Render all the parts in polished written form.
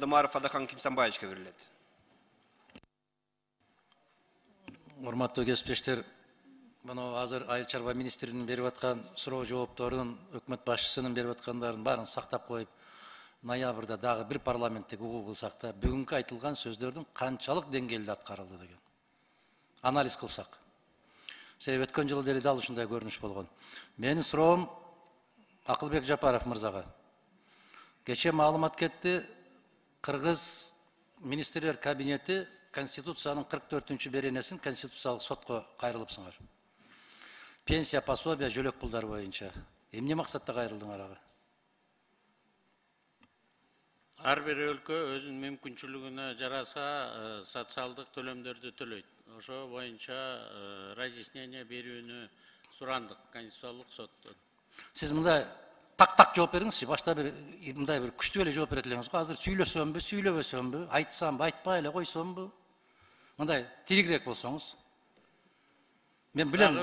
Маров Адахан Кимсанбаевичке берилет. Урматтуу кесиптештер, мына азыр Айыл чарба министринин берип аткан суроо жоопторун, өкмөт башчысынын берип аткандарын баарын сактап коюп, ноябрда дагы бир парламенттик угуу кылсак да, бүгүнкү айтылган сөздөрдүн канчалык деңгээлде аткарылды деген анализ кылсак. Себеби өткөн жылы деле дал ушундай көрүнүш болгон. Менин суроом Акылбек Жапаров мырзага. Кечээ маалымат кетти, Кыргыз министрлер кабинети Конституциянын 44-чү беренесин Конституциялык сотко кайрылыпсыңар. Пенсия, пособия, жөлөк пулдар боюнча. Эмне максатта кайрылдыңар ага? Ар бир өлкө өзүнүн мүмкүнчүлүгүнө жараса социалдык төлөмдөрдү төлөйт. Ошо боюнча разъяснение берүүнү сурандык Конституциялык соттон. Сиз мындай так жооп бериңизчи. Башта мындай бир күчтүү эле жооп берет элеңиз го. Азыр сүйлөсөмбү, сүйлөбөсөмбү, айтсамбы, айтпай эле койсомбу? Мындай тиригирээк болсоңуз. Мен билем,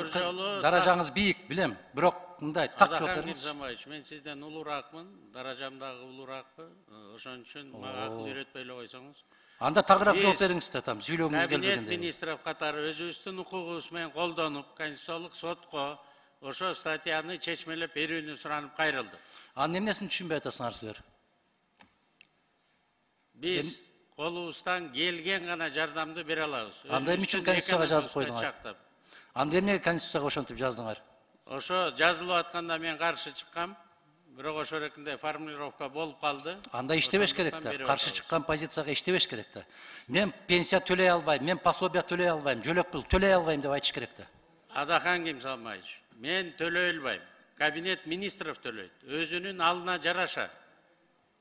даражаңыз бийик, билем, бирок мындай так жооп бериңиз. Кимсанбаевич, мен сизден улураакмын, даражам дагы улураакпы. Ошон үчүн мага акыл үйрөтпөй эле койсоңуз. Анда тагыраак жооп бериңиз да, там сүйлөгүңүз келбегенде. Кабинет министров катары өзүбүздүн укугубуз менен колдонуп, Конституциялык сотко ошо статьяны чечмелеп берүүнү суранып кайрылды. Анын эмнесин түшүнбөй атасыңар силер? Биз колубуздан келген гана жардамды бере алабыз. Анда эмне үчүн Конституцияга жазып койдуңар? Анда эмне Конституцияга ошентип жаздыңар? Ошо жазылып атканда мен каршы чыккам. Бирок ошо эркинде формулировка болуп калды. Анда иштебеш керек да. Каршы чыккан позицияга иштебеш керек да. Мен пенсия төлөй албайм, мен пособия төлөй албайм, жөлөк пул төлөй албайм деп айтыш керек да. Адахан Кимсанбаевич, мен төлөй албайм. Кабинет министров төлөйт. Өзүнүн алдына жараша,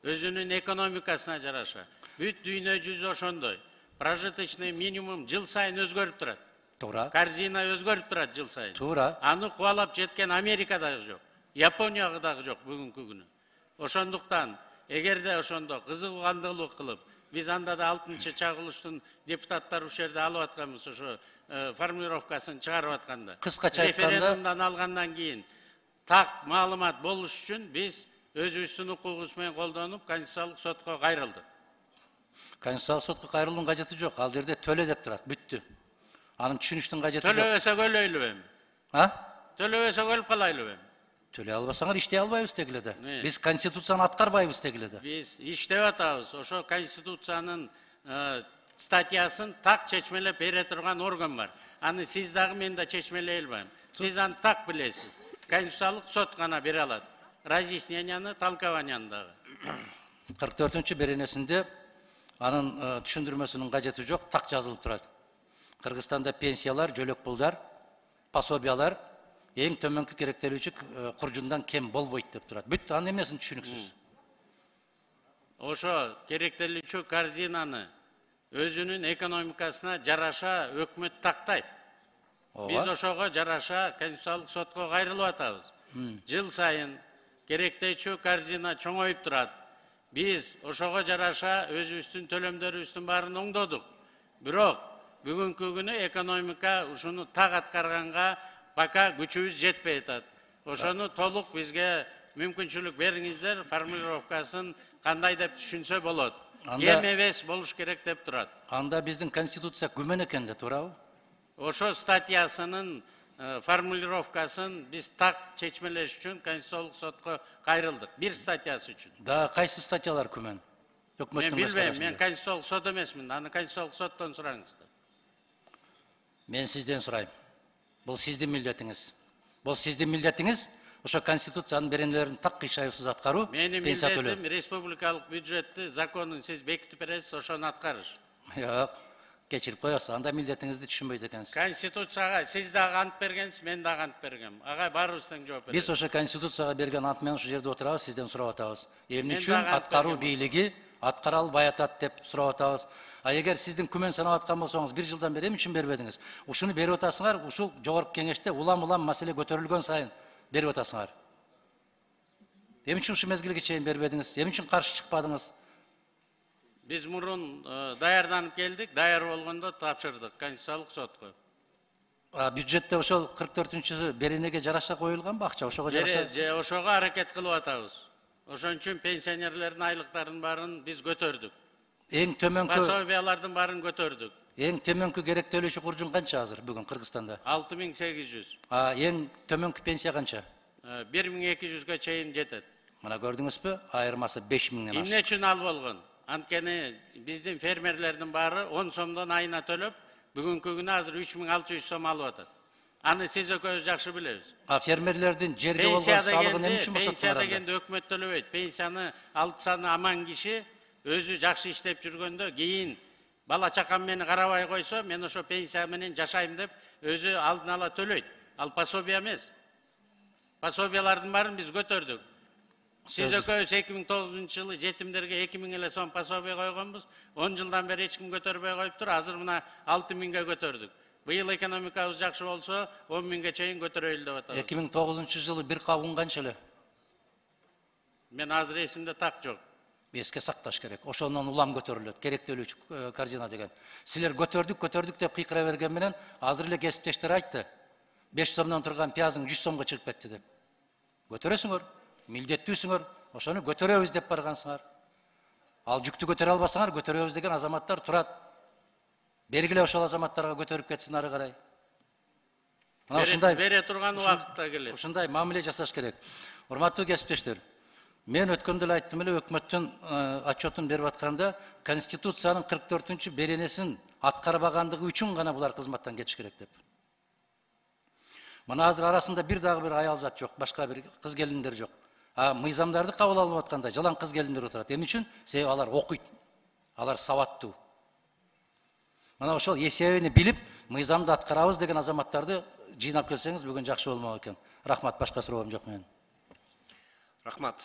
өзүнүн экономикасына жараша. Бүт дүйнө жүзү ошондой. Прожиточный минимум жыл сайын өзгөрүп турат. Туура. Корзина өзгөрүп турат жыл сайын. Туура. Аны кубалап жеткен Америка дагы жок. Япония дагы жок бүгүнкү күнү. Ошондуктан, эгерде ошондо кызыгандылык кылып, биз анда да 6-чагылыштын депутаттары ушул жерде алып атканбыз, ошо формулировкасын чыгарып атканда. Кыскача айтканда, референдумдан алгандан кийин так маалымат болуш үчүн биз өзүбүздүн укугубуз менен колдонуп, Конституциялык сотко кайрылдык. Конституциялык сотко кайрылуунун кажети жок. Ал жерде төлө деп турат, бүттү. Анын түшүнүштүн кажети жок. Төлөбөсөк өлөйлүбү эми? Төлөбөсөк өлүп калайлыбы эми? Төлөй албасаңар иштей албайбыз дегиле да. Биз Конституцияны аткарбайбыз дегиле да. Биз иштеп атабыз. Ошо Конституциянын статьясын так чечмелеп бере турган орган бар. Аны сиз дагы мен да чечмелей албайм. Сиз аны так билесиз. Конституциялык сот гана бере алат. Разъясненияны, толкованияны дагы. 44-чү беренесинде анын түшүндүрмөсүнүн кажети жок, так жазылып турат. Кыргызстанда пенсиялар, жөлөк пулдар, пособиялар эң төмөнкү керектелүүчү куржундан кем болбойт деп турат. Бүт анын эмнесин түшүнүксүз. Ошо керектелүүчү корзинаны өзүнүн экономикасына жараша өкмөт тактайт. Биз ошого жараша Конституциялык сотко кайрылып атабыз. Жыл сайын керектелүүчү корзина чоңоюп турат. Биз ошого жараша өзүбүздүн төлөмдөрүбүздүн баарын оңдодук. Бирок бүгүнкү күнү экономика ушуну так аткарганга пока күчүбүз жетпей атат. Ошону толук бизге мүмкүнчүлүк бериңиздер, формулировкасын кандай деп түшүнсө болот. Кем эмес болуш керек деп турат. Анда биздин Конституция күмөн экен да, туурабы? Ошо статьясынын формулировкасын биз так чечмелеш үчүн Конституциялык сотко кайрылдык. Бир статьясы үчүн. Да, кайсы статьялар күмөн? Мен билбейм, мен Конституциялык сот эмесмин. Аны Конституциялык соттон сураңыз. Мен сизден сурайм. Бул сиздин милдетиңиз. Бул сиздин милдетиңиз, ошо Конституциянын беренелерин так кыйшайсыз аткаруу, пенсия төлөө. Менин милдетим республикалык бюджетти, законун сиз бекитип бересиз, ошону аткарыш. Жок, кечирип коесуз. Анда милдетиңизди түшүнбөйт экенсиз. Конституцияга сиз дагы ант бергенсиз, мен дагы ант бергем. Ага баарыбыз тең жооп беребиз. Биз ошо Конституцияга берген ант менен ушул жерде отурабыз, сизден сурап атабыз. Эмне үчүн аткаруу бийлиги аткара албай атат деп сурап атабыз. А эгер сиздин күмөн санап аткан болсоңуз, бир жылдан бери эмне үчүн бербедиңиз? Ушуну берип атасыңар, ушул жогорку кеңеште улам маселе көтөрүлгөн сайын берип атасыңар. Эмне үчүн ушу мезгилге чейин бербедиңиз? Эмне үчүн каршы чыкпадыңыз? Биз мурун даярданып келдик, даяр болгондо тапшырдык Конституциялык сотко. Бюджетте ошол 44-чү беренеге жараша коюлганбы акча? Ошого жараша? Ошого аракет кылып атабыз. Ошон үчүн пенсионерлердин айлыктарынын баарын биз көтөрдүк. Эң төмөнкү Пособиялардын баарын көтөрдүк. эң төмөнкү керектелүүчү куржун канча азыр бүгүн Кыргызстанда? 6800. Эң төмөнкү пенсия канча? 1200-ге чейин жетет. Мына көрдүңүзбү? Айырмасы 5000ден ашты. Эмне үчүн ал болгон? Анткени биздин фермерлердин баары 10 сомдон айына төлөп, бүгүнкү күнү азыр 3600 сом алып атат. Аны сиз экөөбүз жакшы билебиз. Фермерлердин жерге болгон салыгын эмне үчүн Пенсия босотмагандар? дегенде өкмөт төлөбөйт. Пенсияны алтсаны аман киши өзү жакшы иштеп жүргөндө кийин бала чакам мени карабай койсо, мен ошо пенсия менен жашайм деп өзү алдын ала төлөйт. Ал пособия эмес. Пособиялардын баарын биз көтөрдүк. Сиз экөөбүз 2009 жылы жетимдерге 2000 эле сом пособия койгонбуз. 10 жылдан бери эч ким көтөрбөй коюптур. Азыр мына 6000ге көтөрдүк. Быйыл экономикабыз жакшы болсо 10.000ге чейин көтөрөйлү деп атабыз. 2009 жылы бир кабын канча эле? Мен азыр эсимде так жок. Эске сакташ керек. Ошондон улам көтөрүлөт. Керектелүүчү корзина деген. Силер көтөрдүк деп кыйкыра берген менен азыр эле кесиптештер айтты. 5 сомдон турган пиязың 100 сомго чыгып кетти деп. Көтөрөсүңөр, милдеттүүсүңөр, ошону көтөрөбүз деп баргансыңар. Ал жүктү көтөрө албасаңар, көтөрөбүз деген азаматтар турат. Бергиле ошол азаматтарга көтөрүп кетсин ары карай. Мына ушундай Бере турган убакытта келет. Ушундай мамиле жасаш керек. Урматтуу кесиптештер, мен өткөндө эле айттым эле, өкмөттүн отчетун берип атканда Конституциянын 44-чү беренесин аткарбагандыгы үчүн гана булар кызматтан кетиш керек деп. Мына азыр арасында бир дагы бир аял зат жок, башка бир кыз келиндер жок. Мыйзамдарды кабыл алып атканда жалаң кыз келиндер отурат. Эмне үчүн? Себеби алар окуйт. Алар сабаттуу. Мына ошол эсебини билип, мыйзамды аткарабыз деген азаматтарды жыйнап келсеңиз бүгүн жакшы болмок экен. Рахмат, башка суроом жок менин. Рахмат.